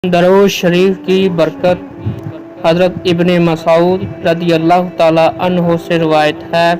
درود شریف کی برکت حضرت ابن مسعود رضی اللہ تعالی عنہ سے روایت ہے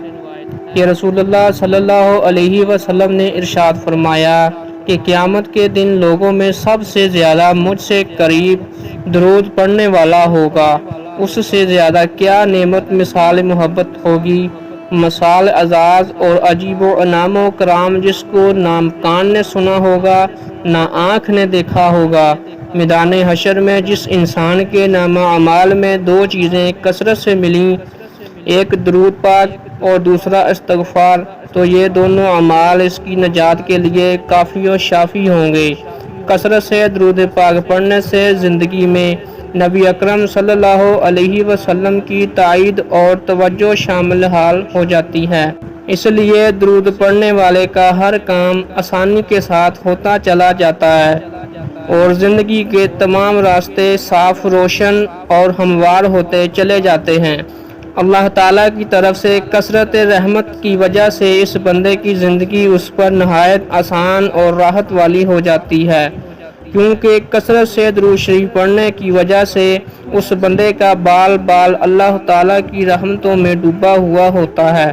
کہ رسول اللہ صلی اللہ علیہ وسلم نے ارشاد فرمایا کہ قیامت کے دن لوگوں میں سب سے زیادہ مجھ سے قریب درود پڑھنے والا ہوگا، اس سے زیادہ کیا نعمت مثال محبت ہوگی، مثال اعزاز اور عجیب و انعام و کرام جس کو نہ کان نے سنا ہوگا نہ آنکھ نے دیکھا ہوگا۔ میدان حشر میں جس انسان کے نامہ اعمال میں دو چیزیں کثرت سے ملیں، ایک درود پاک اور دوسرا استغفار، تو یہ دونوں اعمال اس کی نجات کے لیے کافی و شافی ہوں گے۔ کثرت سے درود پاک پڑھنے سے زندگی میں نبی اکرم صلی اللہ علیہ وسلم کی تائید اور توجہ شامل حال ہو جاتی ہے۔ اس لیے درود پڑھنے والے کا ہر کام آسانی کے ساتھ ہوتا چلا جاتا ہے اور زندگی کے تمام راستے صاف، روشن اور ہموار ہوتے چلے جاتے ہیں۔ اللہ تعالیٰ کی طرف سے کثرت رحمت کی وجہ سے اس بندے کی زندگی اس پر نہایت آسان اور راحت والی ہو جاتی ہے، کیونکہ کثرت سے درود شریف پڑھنے کی وجہ سے اس بندے کا بال بال اللہ تعالیٰ کی رحمتوں میں ڈوبا ہوا ہوتا ہے۔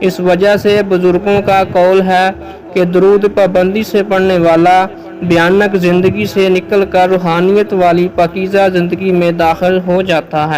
اس وجہ سے بزرگوں کا قول ہے کہ درود پابندی سے پڑھنے والا بھیانک زندگی سے نکل کر روحانیت والی پاکیزہ زندگی میں داخل ہو جاتا ہے۔